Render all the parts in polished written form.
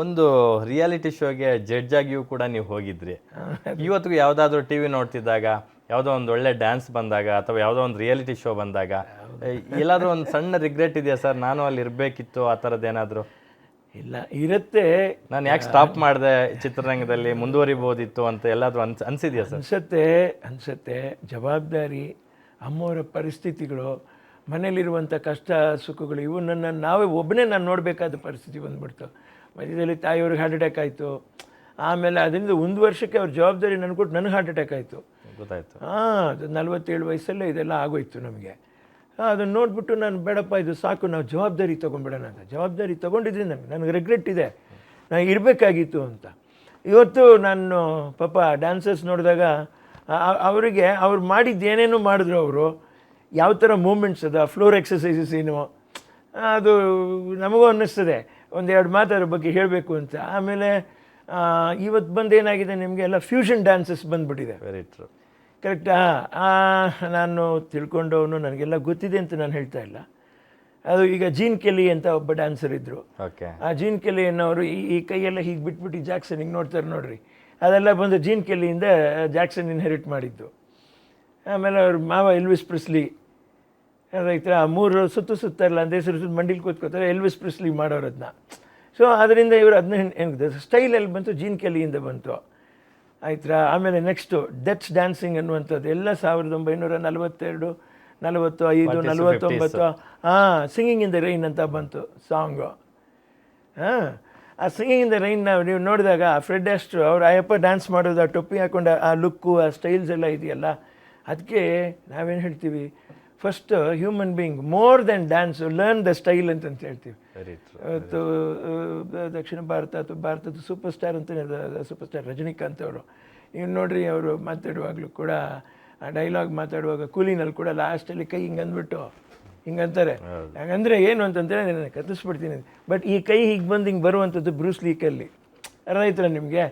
ಒಂದು reality ಶೋಗೆ judge ಆಗಿಯೂ ಕೂಡ ನೀವು ಹೋಗಿದ್ರಿ. ಇವತ್ತಿಗೂ ಯಾವುದಾದ್ರೂ ಟಿವಿ ನೋಡ್ತಿದ್ದಾಗ, ಯಾವುದೋ ಒಂದು ಒಳ್ಳೆ ಡ್ಯಾನ್ಸ್ ಬಂದಾಗ ಅಥವಾ ಯಾವುದೋ ಒಂದು ರಿಯಾಲಿಟಿ ಶೋ ಬಂದಾಗ ಎಲ್ಲಾದ್ರೂ ಒಂದು ಸಣ್ಣ ರಿಗ್ರೆಟ್ ಇದೆಯಾ ಸರ್, ನಾನು ಅಲ್ಲಿ ಇರಬೇಕಿತ್ತು ಆ ಥರದ್ದೇನಾದರೂ? ಇಲ್ಲ, ಇರುತ್ತೆ. ನಾನು ಯಾಕೆ ಸ್ಟಾಪ್ ಮಾಡಿದೆ ಚಿತ್ರರಂಗದಲ್ಲಿ, ಮುಂದುವರಿಬೋದಿತ್ತು ಅಂತ ಎಲ್ಲಾದರೂ ಅನ್ಸಿದೆಯಾ ಸರ್? ಅನ್ಸತ್ತೆ. ಜವಾಬ್ದಾರಿ, ಅಮ್ಮವರ ಪರಿಸ್ಥಿತಿಗಳು, ಮನೇಲಿರುವಂಥ ಕಷ್ಟ ಸುಖಗಳು, ಇವು ನಾವೇ ಒಬ್ಬನೇ ನಾನು ನೋಡಬೇಕಾದ ಪರಿಸ್ಥಿತಿ ಬಂದ್ಬಿಡ್ತು. ಮಧ್ಯದಲ್ಲಿ ತಾಯಿಯವ್ರಿಗೆ ಹಾರ್ಟ್ ಅಟ್ಯಾಕ್ ಆಯಿತು. ಆಮೇಲೆ ಅದರಿಂದ ಒಂದು ವರ್ಷಕ್ಕೆ ಅವ್ರ ಜವಾಬ್ದಾರಿ ನನಗೆ ಕೊಟ್ಟು ನನಗೆ ಹಾರ್ಟ್ ಅಟ್ಯಾಕ್ ಆಯಿತು. ಗೊತ್ತಾಯಿತು. ಅದು 47 ವಯಸ್ಸಲ್ಲೇ ಇದೆಲ್ಲ ಆಗೋಯ್ತು ನಮಗೆ. ಅದನ್ನು ನೋಡಿಬಿಟ್ಟು ನಾನು ಬೇಡಪ್ಪ ಇದು ಸಾಕು, ನಾವು ಜವಾಬ್ದಾರಿ ತೊಗೊಂಡ್ಬಿಡೋಣ ಅಂತ. ಜವಾಬ್ದಾರಿ ತೊಗೊಂಡಿದ್ದೀನಿ, ನನಗೆ ರಿಗ್ರೆಟ್ ಇದೆ, ನಾನು ಇರಬೇಕಾಗಿತ್ತು ಅಂತ. ಇವತ್ತು ನಾನು ಪಾಪ ಡ್ಯಾನ್ಸರ್ಸ್ ನೋಡಿದಾಗ ಅವರಿಗೆ ಅವ್ರು ಮಾಡಿದ್ದು ಏನೇನು ಮಾಡಿದ್ರು, ಅವರು ಯಾವ ಥರ ಮೂಮೆಂಟ್ಸ್ ಅದ, ಫ್ಲೋರ್ ಎಕ್ಸಸೈಸಸ್ ಏನು, ಅದು ನಮಗೂ ಅನ್ನಿಸ್ತದೆ ಒಂದೆರಡು ಮಾತು ಅದ್ರ ಬಗ್ಗೆ ಹೇಳಬೇಕು ಅಂತ. ಆಮೇಲೆ ಇವತ್ತು ಬಂದು ಏನಾಗಿದೆ, ನಿಮಗೆ ಎಲ್ಲ ಫ್ಯೂಷನ್ ಡ್ಯಾನ್ಸಸ್ ಬಂದುಬಿಟ್ಟಿದೆ. ವೆರಿ ಟ್ರೂ, ಕರೆಕ್ಟಾ? ನಾನು ತಿಳ್ಕೊಂಡವನು, ನನಗೆಲ್ಲ ಗೊತ್ತಿದೆ ಅಂತ ನಾನು ಹೇಳ್ತಾ ಇಲ್ಲ. ಅದು ಈಗ ಜೀನ್ ಕೆಲಿ ಅಂತ ಒಬ್ಬ ಡ್ಯಾನ್ಸರ್ ಇದ್ದರು. ಓಕೆ. ಆ ಜೀನ್ ಕೆಲಿ ಅನ್ನೋರು ಈ ಕೈಯೆಲ್ಲ ಹೀಗೆ ಬಿಟ್ಬಿಟ್ಟು ಜಾಕ್ಸನ್ ಹಿಂಗೆ ನೋಡ್ತಾರೆ ನೋಡ್ರಿ, ಅದೆಲ್ಲ ಬಂದು ಜೀನ್ ಕೆಲಿಯಿಂದ ಜಾಕ್ಸನ್ ಇನ್ಹೆರಿಟ್ ಮಾಡಿದ್ದು. ಆಮೇಲೆ ಅವ್ರ ಮಾವ ಎಲ್ವಿಸ್ ಪ್ರಿಸ್ಲಿ, ಅದೈತರ 3 ಸುತ್ತಾರಲ್ಲ ಅಂತ ಹೆಸರು ಮಂಡಿಲಿ ಕೂತ್ಕೋತಾರೆ, ಎಲ್ವಿಸ್ ಪ್ರಿಸ್ಲಿ ಮಾಡೋರು ಅದನ್ನ. ಸೊ ಅದರಿಂದ ಇವರು ಅದನ್ನ ಹೆಂಗಿದೆ ಸ್ಟೈಲಲ್ಲಿ ಬಂತು, ಜೀನ್ ಕೆಲಿಯಿಂದ ಬಂತು, ಆಯ್ತಾ. ಆಮೇಲೆ ನೆಕ್ಸ್ಟು ಡೆತ್ಸ್ ಡ್ಯಾನ್ಸಿಂಗ್ ಅನ್ನುವಂಥದ್ದು ಎಲ್ಲ 1942, 45, 49 ಸಿಂಗಿಂಗ್ ಇನ್ ದ ರೈನ್ ಅಂತ ಬಂತು ಸಾಂಗು. ಆ ಸಿಂಗಿಂಗ್ ಇನ್ ದ ರೈನ್ ನೀವು ನೋಡಿದಾಗ ಫ್ರೆಡ್ ಆಸ್ಟ್ರೋ ಅವ್ರು ಅಯ್ಯಪ್ಪ ಡ್ಯಾನ್ಸ್ ಮಾಡೋದು, ಆ ಟೊಪ್ಪಿ ಹಾಕೊಂಡು ಆ ಲುಕ್ಕು, ಆ ಸ್ಟೈಲ್ಸ್ ಎಲ್ಲ ಇದೆಯಲ್ಲ, ಅದಕ್ಕೆ ನಾವೇನು ಹೇಳ್ತೀವಿ, first human being more than dance learn the style ಅಂತ ಹೇಳ್ತೀವಿ. ಇವತ್ತು ದಕ್ಷಿಣ ಭಾರತ ಅಥವಾ ಭಾರತದ ಸೂಪರ್ ಸ್ಟಾರ್ ಅಂತಲೇ, ಸೂಪರ್ ಸ್ಟಾರ್ ರಜನಿಕಾಂತ್ ಅವರು, ನೀವು ನೋಡ್ರಿ, ಅವರು ಮಾತಾಡುವಾಗಲೂ ಕೂಡ ಆ ಡೈಲಾಗ್ ಮಾತಾಡುವಾಗ ಕೂಲಿನಲ್ಲಿ ಕೂಡ ಲಾಸ್ಟಲ್ಲಿ ಕೈ ಹಿಂಗೆ ಅಂದ್ಬಿಟ್ಟು ಹಿಂಗಂತಾರೆ. ಹಾಗಂದರೆ ಏನು ಅಂತಂದರೆ ನಾನು ಕತ್ತಿಸ್ಬಿಡ್ತೀನಿ. ಬಟ್ ಈ ಕೈ ಹೀಗೆ ಬಂದು ಹಿಂಗೆ ಬರುವಂಥದ್ದು ಬ್ರೂಸ್ ಲೀ ಕಲ್ಲಿ ಅರ್ಥ ನಿಮಗೆ.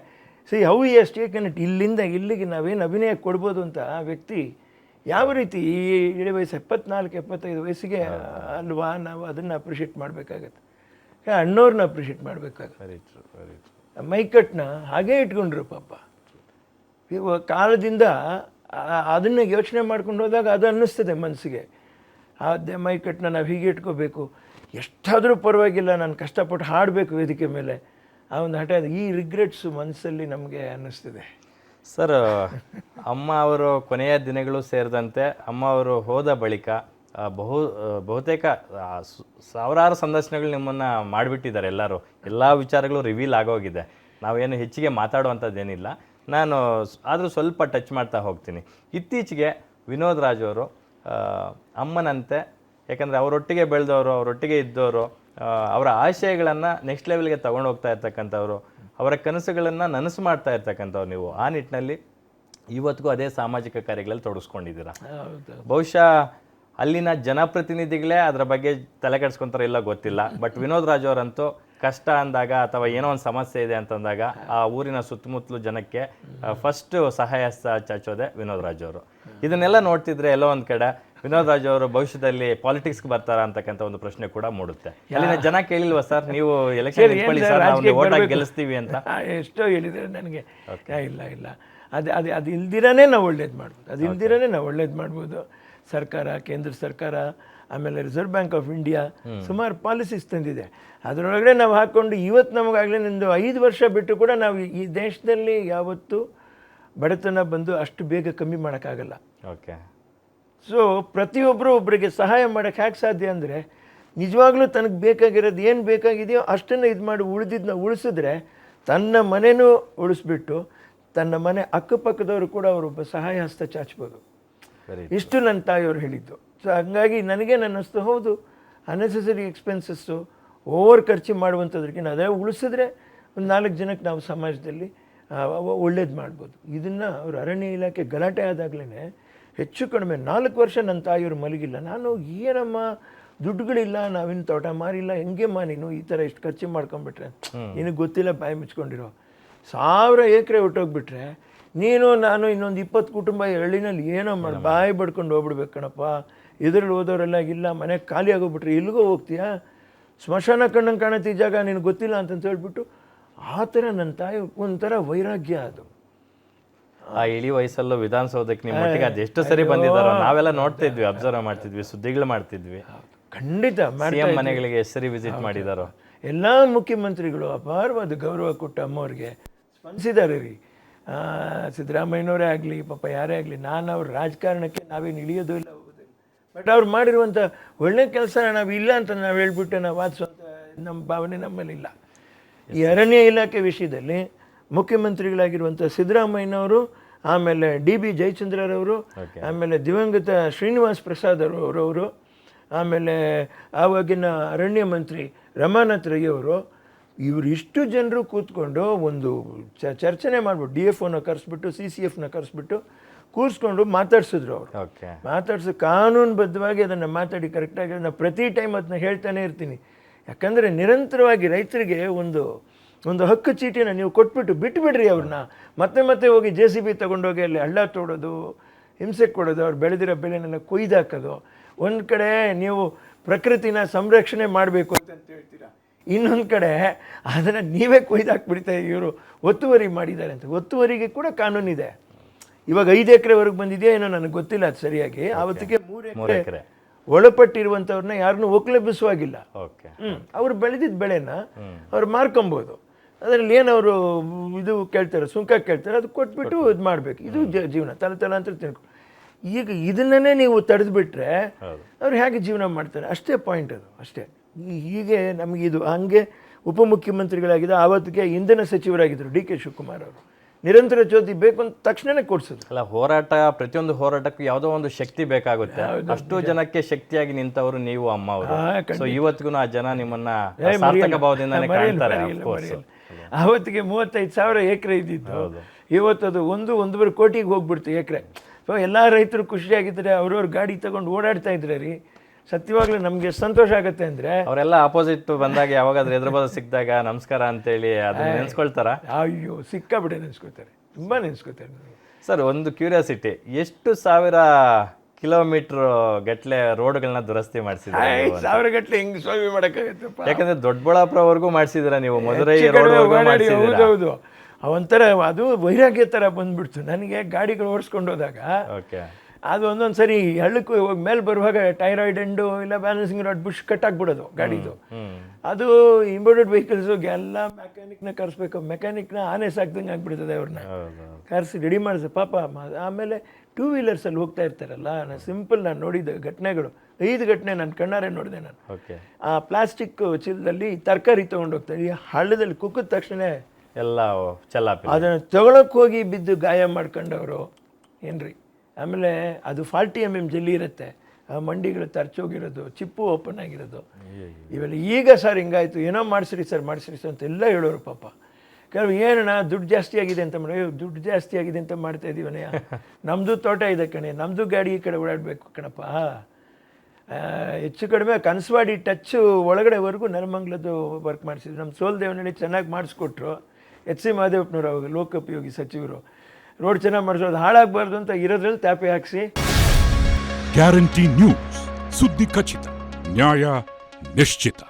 How he has taken it, ಇಲ್ಲಿಂದ ಇಲ್ಲಿಗೆ ನಾವೇನು ಅಭಿನಯ ಕೊಡ್ಬೋದು ಅಂತ ಆ ವ್ಯಕ್ತಿ ಯಾವ ರೀತಿ ಈ ಇಡೀ ವಯಸ್ಸು 74-75 ವಯಸ್ಸಿಗೆ ಅಲ್ವಾ, ನಾವು ಅದನ್ನು ಅಪ್ರಿಷಿಯೇಟ್ ಮಾಡಬೇಕಾಗತ್ತೆ. ಅಣ್ಣವ್ರನ್ನ ಅಪ್ರಿಷಿಯೇಟ್ ಮಾಡಬೇಕಾಗತ್ತೆ. ಮೈಕಟ್ಟನ್ನ ಹಾಗೇ ಇಟ್ಕೊಂಡ್ರು ಪಾಪ. ಇವಾಗ ಕಾಲದಿಂದ ಅದನ್ನು ಯೋಚನೆ ಮಾಡ್ಕೊಂಡು ಹೋದಾಗ ಅದು ಅನ್ನಿಸ್ತದೆ ಮನಸ್ಸಿಗೆ, ಅದೇ ಮೈಕಟ್ಟನ್ನ ನಾವು ಹೀಗೆ ಇಟ್ಕೋಬೇಕು, ಎಷ್ಟಾದರೂ ಪರವಾಗಿಲ್ಲ, ನಾನು ಕಷ್ಟಪಟ್ಟು ಹಾಡಬೇಕು ವೇದಿಕೆ ಮೇಲೆ, ಆ ಒಂದು ಹಠ. ಈ ರಿಗ್ರೆಟ್ಸು ಮನಸ್ಸಲ್ಲಿ ನಮಗೆ ಅನ್ನಿಸ್ತಿದೆ ಸರ್. ಅಮ್ಮ ಅವರು ಕೊನೆಯ ದಿನಗಳು ಸೇರಿದಂತೆ ಅಮ್ಮ ಅವರು ಹೋದ ಬಳಿಕ ಬಹುತೇಕ ಸಾವಿರಾರು ಸಂದರ್ಶನಗಳು ನಿಮ್ಮನ್ನು ಮಾಡಿಬಿಟ್ಟಿದ್ದಾರೆ. ಎಲ್ಲ ವಿಚಾರಗಳು ರಿವೀಲ್ ಆಗೋಗಿದೆ. ನಾವೇನು ಹೆಚ್ಚಿಗೆ ಮಾತಾಡುವಂಥದ್ದೇನಿಲ್ಲ. ನಾನು ಆದರೂ ಸ್ವಲ್ಪ ಟಚ್ ಮಾಡ್ತಾ ಹೋಗ್ತೀನಿ. ಇತ್ತೀಚೆಗೆ ವಿನೋದ್ ರಾಜ್ ಅವರು ಅಮ್ಮನಂತೆ, ಯಾಕಂದರೆ ಅವರೊಟ್ಟಿಗೆ ಬೆಳೆದವರು, ಅವರೊಟ್ಟಿಗೆ ಇದ್ದವರು, ಅವರ ಆಶಯಗಳನ್ನು ನೆಕ್ಸ್ಟ್ ಲೆವೆಲ್ಗೆ ತಗೊಂಡು ಹೋಗ್ತಾ ಇರ್ತಕ್ಕಂಥವ್ರು, ಅವರ ಕನಸುಗಳನ್ನು ನನಸು ಮಾಡ್ತಾ ಇರ್ತಕ್ಕಂಥವ್ರು ನೀವು. ಆ ನಿಟ್ಟಿನಲ್ಲಿ ಇವತ್ತಿಗೂ ಅದೇ ಸಾಮಾಜಿಕ ಕಾರ್ಯಗಳಲ್ಲಿ ತೊಡಗಿಸ್ಕೊಂಡಿದ್ದೀರಾ. ಬಹುಶಃ ಅಲ್ಲಿನ ಜನಪ್ರತಿನಿಧಿಗಳೇ ಅದರ ಬಗ್ಗೆ ತಲೆ ಕೆಡಿಸ್ಕೊಂತಾರೋ ಇಲ್ಲ ಗೊತ್ತಿಲ್ಲ. ಬಟ್ ವಿನೋದ್ ರಾಜ್ ಅವರಂತೂ ಕಷ್ಟ ಅಂದಾಗ ಅಥವಾ ಏನೋ ಒಂದು ಸಮಸ್ಯೆ ಇದೆ ಅಂತಂದಾಗ ಆ ಊರಿನ ಸುತ್ತಮುತ್ತಲು ಜನಕ್ಕೆ ಫಸ್ಟ್ ಸಹಾಯ ಚಾಚೋದೆ ವಿನೋದ್ ರಾಜ್ ಅವರು. ಇದನ್ನೆಲ್ಲ ನೋಡ್ತಿದ್ರೆ ಎಲ್ಲೋ ಒಂದು ಕಡೆ ವಿನೋದ್ ರಾಜ್ ಅವರು ಭವಿಷ್ಯದಲ್ಲಿ ಪಾಲಿಟಿಕ್ಸ್ಗೆ ಬರ್ತಾರಾ ಅಂತಕ್ಕಂಥ ಒಂದು ಪ್ರಶ್ನೆ ಕೂಡ ಮೂಡುತ್ತೆ. ಅಲ್ಲಿನ ಜನ ಕೇಳಿಲ್ವಾ ಸರ್, ನೀವು ಎಲೆಕ್ಷನ್ ವೋಟ್ ಹಾಕಿ ಗೆಲ್ಲಿಸ್ತೀವಿ ಅಂತ? ಎಷ್ಟೋ ಹೇಳಿದ್ದಾರೆ ನನಗೆ. ಇಲ್ಲ, ಅದು ಇಲ್ದಿರನೇ ನಾವು ಒಳ್ಳೇದು ಮಾಡ್ಬೋದು, ಅದು ಇಲ್ದಿರನೇ ನಾವು ಒಳ್ಳೇದು ಮಾಡ್ಬೋದು. ಸರ್ಕಾರ, ಕೇಂದ್ರ ಸರ್ಕಾರ, ಆಮೇಲೆ ರಿಸರ್ವ್ ಬ್ಯಾಂಕ್ ಆಫ್ ಇಂಡಿಯಾ ಸುಮಾರು ಪಾಲಿಸೀಸ್ ತಂದಿದೆ. ಅದರೊಳಗಡೆ ನಾವು ಹಾಕ್ಕೊಂಡು ಇವತ್ತು ನಮಗಾಗಲೇ ಒಂದು 5 ವರ್ಷ ಬಿಟ್ಟು ಕೂಡ ನಾವು ಈ ದೇಶದಲ್ಲಿ ಯಾವತ್ತೂ ಬಡತನ ಬಂದು ಅಷ್ಟು ಬೇಗ ಕಮ್ಮಿ ಮಾಡೋಕ್ಕಾಗಲ್ಲ. ಓಕೆ. ಸೊ ಪ್ರತಿಯೊಬ್ಬರು ಒಬ್ಬರಿಗೆ ಸಹಾಯ ಮಾಡೋಕ್ಕೆ ಹೇಗೆ ಸಾಧ್ಯ ಅಂದರೆ, ನಿಜವಾಗ್ಲೂ ತನಗೆ ಬೇಕಾಗಿರೋದು ಏನು ಬೇಕಾಗಿದೆಯೋ ಅಷ್ಟನ್ನು ಇದು ಮಾಡಿ ಉಳಿದಿದ್ದನ್ನ ಉಳಿಸಿದ್ರೆ ತನ್ನ ಮನೆಯೂ ಉಳಿಸ್ಬಿಟ್ಟು ತನ್ನ ಮನೆ ಅಕ್ಕಪಕ್ಕದವರು ಕೂಡ ಅವರೊಬ್ಬ ಸಹಾಯ ಹಸ್ತ ಚಾಚ್ಬೋದು. ಇಷ್ಟು ನನ್ನ ತಾಯಿಯವರು ಹೇಳಿದ್ದು. ಸೊ ಹಾಗಾಗಿ ನನಗೇನು ಅನ್ನಿಸ್ತು, ಹೌದು, ಅನ್ನೆಸೆಸರಿ ಎಕ್ಸ್ಪೆನ್ಸಸ್ಸು ಓವರ್ ಖರ್ಚು ಮಾಡುವಂಥದ್ರಕ್ಕಿಂತ ಅದೇ ಉಳಿಸಿದ್ರೆ ಒಂದು 4 ಜನಕ್ಕೆ ನಾವು ಸಮಾಜದಲ್ಲಿ ಒಳ್ಳೇದು ಮಾಡ್ಬೋದು. ಇದನ್ನು ಅವರು ಅರಣ್ಯ ಇಲಾಖೆ ಗಲಾಟೆ ಆದಾಗಲೇ ಹೆಚ್ಚು ಕಡಿಮೆ 4 ವರ್ಷ ನನ್ನ ತಾಯಿಯವರು ಮಲಗಿಲ್ಲ. ನಾನು ಏನಮ್ಮ ದುಡ್ಡುಗಳಿಲ್ಲ, ನಾವಿನ್ನು ತೋಟ ಮಾರಿಲ್ಲ, ಹೆಂಗೆಮ್ಮ ನೀನು ಈ ಥರ ಇಷ್ಟು ಖರ್ಚು ಮಾಡ್ಕೊಂಬಿಟ್ರೆ, ನಿನಗೆ ಗೊತ್ತಿಲ್ಲ, ಬಾಯಿ ಮುಚ್ಕೊಂಡಿರೋ 1000 ಎಕರೆ ಹೊಟ್ಟೋಗ್ಬಿಟ್ರೆ ನೀನು ನಾನು ಇನ್ನೊಂದು 20 ಕುಟುಂಬ ಹಳ್ಳಿನಲ್ಲಿ ಏನೋ ಮಾಡಿ ಬಾಯಿ ಬಡ್ಕೊಂಡು ಹೋಗ್ಬಿಡ್ಬೇಕು ಕಣಪ್ಪ. ಇದರಲ್ಲಿ ಓದೋರೆಲ್ಲ ಇಲ್ಲ, ಮನೆ ಖಾಲಿ ಆಗೋಗ್ಬಿಟ್ರೆ ಎಲ್ಲಿಗೋ ಹೋಗ್ತೀಯಾ, ಸ್ಮಶಾನ ಕಣ್ಣಂಗೆ ಕಾಣುತ್ತೆ ಈ ಜಾಗ, ನಿನಗೆ ಗೊತ್ತಿಲ್ಲ ಅಂತಂತ ಹೇಳ್ಬಿಟ್ಟು ಆ ಥರ ನನ್ನ ತಾಯಿ ಒಂಥರ ವೈರಾಗ್ಯ ಅದು. ಆ ಇಳಿ ವಯಸ್ಸಲ್ಲೂ ವಿಧಾನಸೌಧಕ್ಕೆ ನಿಮ್ಮ ಒಟ್ಟಿಗೆ ಅದೆಷ್ಟು ಸರಿ ಬಂದಿದ್ದಾರೋ ನಾವೆಲ್ಲ ನೋಡ್ತಿದ್ವಿ, ಅಬ್ಸರ್ವ್ ಮಾಡ್ತಿದ್ವಿ, ಸುದ್ದಿಗಳು ಮಾಡ್ತಿದ್ವಿ. ಖಂಡಿತ CM ಮನೆಗಳಿಗೆ ಎಷ್ಟು ಸರಿ ವಿಸಿಟ್ ಮಾಡಿದಾರೋ. ಎಲ್ಲ ಮುಖ್ಯಮಂತ್ರಿಗಳು ಅಪಾರವಾದ ಗೌರವ ಕೊಟ್ಟು ಅಮ್ಮವ್ರಿಗೆ ಸ್ಪಂದಿಸಿದ್ದಾರೆ ರೀ. ಸಿದ್ದರಾಮಯ್ಯನವರೇ ಆಗಲಿ ಪಾಪ ಯಾರೇ ಆಗಲಿ, ನಾನು ಅವ್ರ ರಾಜಕಾರಣಕ್ಕೆ ನಾವೇನು ಇಳಿಯೋದು ಇಲ್ಲ ಹೋಗೋದಿಲ್ಲ. ಬಟ್ ಅವ್ರು ಮಾಡಿರುವಂಥ ಒಳ್ಳೆ ಕೆಲಸ ನಾವು ಇಲ್ಲ ಅಂತ ನಾವು ಹೇಳ್ಬಿಟ್ಟು ನಾವು ವಾದಿಸುವಂಥ ನಮ್ಮ ಭಾವನೆ ನಮ್ಮಲ್ಲಿಲ್ಲ. ಈ ಅರಣ್ಯ ಇಲಾಖೆ ವಿಷಯದಲ್ಲಿ ಮುಖ್ಯಮಂತ್ರಿಗಳಾಗಿರುವಂಥ ಸಿದ್ದರಾಮಯ್ಯನವರು, ಆಮೇಲೆ DB ಜಯಚಂದ್ರರವರು, ಆಮೇಲೆ ದಿವಂಗತ ಶ್ರೀನಿವಾಸ್ ಪ್ರಸಾದ್ ಅವರವರು, ಆಮೇಲೆ ಆವಾಗಿನ ಅರಣ್ಯ ಮಂತ್ರಿ ರಮಾನಾಥ್ ರೈ ಅವರು, ಇವರು ಇಷ್ಟು ಜನರು ಕೂತ್ಕೊಂಡು ಒಂದು ಚರ್ಚನೆ ಮಾಡ್ಬಿಟ್ಟು DFOನ ಕರೆಸ್ಬಿಟ್ಟು CCFನ ಕರೆಸ್ಬಿಟ್ಟು ಕೂರಿಸ್ಕೊಂಡು ಮಾತಾಡ್ಸಿದ್ರು ಅವರು. ಮಾತಾಡ್ಸಿ ಕಾನೂನುಬದ್ಧವಾಗಿ ಅದನ್ನು ಮಾತಾಡಿ ಕರೆಕ್ಟಾಗಿ ನಾನು ಪ್ರತಿ ಟೈಮ್ ಅದನ್ನ ಹೇಳ್ತಾನೆ ಇರ್ತೀನಿ. ಯಾಕಂದರೆ ನಿರಂತರವಾಗಿ ರೈತರಿಗೆ ಒಂದು ಹಕ್ಕು ಚೀಟಿನ ನೀವು ಕೊಟ್ಬಿಟ್ಟು ಬಿಟ್ಬಿಡ್ರಿ ಅವ್ರನ್ನ. ಮತ್ತೆ ಹೋಗಿ JCB ತೊಗೊಂಡೋಗಿ ಅಲ್ಲಿ ಹಳ್ಳ ತೋಡೋದು, ಹಿಂಸೆ ಕೊಡೋದು, ಅವ್ರು ಬೆಳೆದಿರೋ ಬೆಳೆನೆಲ್ಲ ಕೊಯ್ದಾಕೋದು. ಒಂದು ಕಡೆ ನೀವು ಪ್ರಕೃತಿನ ಸಂರಕ್ಷಣೆ ಮಾಡಬೇಕು ಅಂತ ಹೇಳ್ತೀರಾ, ಇನ್ನೊಂದು ಕಡೆ ಅದನ್ನು ನೀವೇ ಕೊಯ್ದಾಕ್ಬಿಡ್ತಾ ಇವರು ಒತ್ತುವರಿ ಮಾಡಿದ್ದಾರೆ ಅಂತ. ಒತ್ತುವರಿಗೆ ಕೂಡ ಕಾನೂನಿದೆ. ಇವಾಗ 5 ಎಕರೆವರೆಗೆ ಬಂದಿದೆಯಾ ಏನೋ ನನಗೆ ಗೊತ್ತಿಲ್ಲ ಅದು ಸರಿಯಾಗಿ. ಆವತ್ತಿಗೆ 3 ಎಕರೆ ಒಳಪಟ್ಟಿರುವಂಥವ್ರನ್ನ ಯಾರನ್ನೂ ಒಕ್ಕಲೆಬ್ಬಿಸುವಾಗಿಲ್ಲ. ಅವ್ರು ಬೆಳೆದಿದ್ದ ಬೆಳೆನ ಅವ್ರು ಮಾರ್ಕೊಬೋದು. ಅದರಲ್ಲಿ ಏನು ಅವರು ಇದು ಕೇಳ್ತಾರೆ, ಸುಂಕ ಕೇಳ್ತಾರೆ, ಅದು ಕೊಟ್ಬಿಟ್ಟು ಇದು ಮಾಡಬೇಕು. ಇದು ಜೀವನ ತಲಾಂತರ ತಿನ್ಕೊ. ಈಗ ಇದನ್ನೇ ನೀವು ತಡೆದುಬಿಟ್ರೆ ಅವ್ರು ಹೇಗೆ ಜೀವನ ಮಾಡ್ತಾರೆ? ಅಷ್ಟೇ ಪಾಯಿಂಟ್ ಅದು, ಅಷ್ಟೇ. ಹೀಗೆ ನಮಗೆ ಇದು ಹಂಗೆ ಉಪಮುಖ್ಯಮಂತ್ರಿಗಳಾಗಿದ್ದ ಆವತ್ತಿಗೆ ಇಂಧನ ಸಚಿವರಾಗಿದ್ದರು DK ಶಿವಕುಮಾರ್ ಅವರು. ನಿರಂತರ ಜ್ಯೋತಿ ಬೇಕು ಅಂತ ತಕ್ಷಣನೇ ಕೊಡ್ಸಿದ್ರು. ಅಲ್ಲ, ಹೋರಾಟ, ಪ್ರತಿಯೊಂದು ಹೋರಾಟಕ್ಕೂ ಯಾವುದೋ ಒಂದು ಶಕ್ತಿ ಬೇಕಾಗುತ್ತೆ. ಅಷ್ಟು ಜನಕ್ಕೆ ಶಕ್ತಿಯಾಗಿ ನಿಂತವರು ನೀವು, ಅಮ್ಮ ಅವರು. ಸೊ ಇವತ್ತಿಗೂ ಆ ಜನ ನಿಮ್ಮನ್ನ ಸಾರ್ಥಕ ಭಾವದಿಂದಾನೇ ಕಾಣ್ತಾರೆ. ಆವತ್ತಿಗೆ 35,000 ಎಕರೆ ಇದ್ದಿದ್ದು, ಇವತ್ತದು 1-1.5 ಕೋಟಿಗೆ ಹೋಗ್ಬಿಡ್ತು ಎಕರೆ. ಸೊ ಎಲ್ಲ ರೈತರು ಖುಷಿಯಾಗಿದ್ದರೆ ಅವ್ರವ್ರ ಗಾಡಿ ತಗೊಂಡು ಓಡಾಡ್ತಾ ಇದ್ರೆ ರೀ. ಸತ್ಯವಾಗ್ಲೂ ನಮಗೆ ಸಂತೋಷ ಆಗುತ್ತೆ. ಅಂದರೆ ಅವರೆಲ್ಲ ಆಪೋಸಿಟ್ ಬಂದಾಗ ಯಾವಾಗಾದ್ರೂ ಎದುರು ಸಿಕ್ಕಿದಾಗ ನಮಸ್ಕಾರ ಅಂತೇಳಿ ಅದನ್ನ ನೆನೆಸ್ಕೊಳ್ತಾರ? ಅಯ್ಯೋ ಸಿಕ್ಕಾಬಿಟ್ಟೆ ನೆನೆಸ್ಕೊತಾರೆ, ತುಂಬ ನೆನೆಸ್ಕೊತಾರೆ. ಸರ್, ಒಂದು ಕ್ಯೂರಿಯಾಸಿಟಿ, ಎಷ್ಟು ಸಾವಿರ ಕಿಲೋಮೀಟರ್ ಗಟ್ಲೆ ರೋಡ್ಗಳನ್ನ ದುರಸ್ತಿ ಮಾಡಿಸಿದ್ರೆ? 1000 ಗಟ್ಲೆ ಹೆಂಗ್ ಸ್ವಾಮಿ ಮಾಡೋಕ್ಕಾಗತ್ತಪ್ಪ? ಯಾಕಂದ್ರೆ ದೊಡ್ಡಬಳ್ಳಾಪುರವರೆಗೂ ಮಾಡಿಸಿದ್ರ ನೀವು, ಮಧುರೈ ಹೌದು. ಒಂಥರ ಅದು ವೈರಾಗ್ಯ ಥರ ಬಂದ್ಬಿಡ್ತು ನನಗೆ. ಗಾಡಿಗಳು ಓಡಿಸ್ಕೊಂಡು ಹೋದಾಗ ಅದು ಒಂದೊಂದು ಸರಿ ಹಳ್ಳಕ್ಕೂ ಮೇಲೆ ಬರುವಾಗ ಟೈರಾಯ್ಡ್ ಎಂಡು ಇಲ್ಲ ಬ್ಯಾಲೆನ್ಸಿಂಗ್ ರಾಡ್ ಬುಷ್ ಕಟ್ ಆಗ್ಬಿಡೋದು ಗಾಡಿದು. ಅದು ಇಂಪೋರ್ಟೆಡ್ ವೆಹಿಕಲ್ಸು ಎಲ್ಲ ಮೆಕ್ಯಾನಿಕ್ನ ಕರೆಸ್ಬೇಕು. ಮೆಕ್ಯಾನಿಕ್ನ ಆನೆ ಸಾಕ್ದಂಗೆ ಆಗ್ಬಿಡ್ತದೆ. ಅವ್ರನ್ನ ಕರೆಸಿ ರೆಡಿ ಮಾಡಿಸಿ ಪಾಪ. ಆಮೇಲೆ 2 ವೀಲರ್ಸಲ್ಲಿ ಹೋಗ್ತಾ ಇರ್ತಾರಲ್ಲ, ನಾನು ನೋಡಿದ್ದೆ ಘಟನೆಗಳು, 5 ಘಟನೆ ನನ್ನ ಕಣ್ಣಾರೆ ನೋಡಿದೆ ನಾನು. ಆ ಪ್ಲಾಸ್ಟಿಕ್ ಚೀಲದಲ್ಲಿ ತರಕಾರಿ ತೊಗೊಂಡು ಹೋಗ್ತಾರೆ, ಈ ಹಳ್ಳದಲ್ಲಿ ಕುಕ್ಕಿದ ತಕ್ಷಣ ಎಲ್ಲ ಚಲಾಪಿ ಅದನ್ನು ತಗೊಳಕ್ಕೆ ಹೋಗಿ ಬಿದ್ದು ಗಾಯ ಮಾಡ್ಕೊಂಡವರು ಏನ್ರಿ. ಆಮೇಲೆ ಅದು 40 mm ಜಲ್ಲಿ ಇರುತ್ತೆ, ಆ ಮಂಡಿಗಳು ತರ್ಚೋಗಿರೋದು, ಚಿಪ್ಪು ಓಪನ್ ಆಗಿರೋದು. ಇವೆಲ್ಲ ಈಗ ಸರ್ ಹಿಂಗಾಯ್ತು, ಏನೋ ಮಾಡಿಸ್ರಿ ಸರ್ ಅಂತ ಎಲ್ಲ ಹೇಳೋರು ಪಾಪ. ಕೆಲವು ಏನಣ್ಣ ದುಡ್ಡು ಜಾಸ್ತಿ ಆಗಿದೆ ಅಂತ ಮಾಡಿ, ದುಡ್ಡು ಜಾಸ್ತಿ ಆಗಿದೆ ಅಂತ ಮಾಡ್ತಾ ಇದ್ದೀವನೇ. ನಮ್ಮದು ತೋಟ ಇದೆ ಕಣೆ, ನಮ್ಮದು ಗಾಡಿ ಈ ಕಡೆ ಓಡಾಡಬೇಕು ಕಣಪ್ಪ. ಹೆಚ್ಚು ಕಡಿಮೆ ಕನಸವಾಡಿ ಟಚ್ಚು ಒಳಗಡೆವರೆಗೂ ನೆಲಮಂಗ್ಲದ್ದು ವರ್ಕ್ ಮಾಡಿಸಿದ್ರು. ನಮ್ಮ ಸೋಲ್ದೇವನಹಳ್ಳಿ ಚೆನ್ನಾಗಿ ಮಾಡಿಸ್ಕೊಟ್ರು. HC ಮಹದೇವಪ್ಪನವರು ಅವಾಗ ಲೋಕೋಪಯೋಗಿ ಸಚಿವರು. ರೋಡ್ ಚೆನ್ನಾಗಿ ಮಾಡಿಸೋದು, ಹಾಳಾಗಬಾರ್ದು ಅಂತ ಇರೋದ್ರಲ್ಲಿ ಟ್ಯಾಪೆ ಹಾಕಿಸಿ. ಗ್ಯಾರಂಟಿ ನ್ಯೂಸ್, ಸುದ್ದಿ ಖಚಿತ, ನ್ಯಾಯ ನಿಶ್ಚಿತ.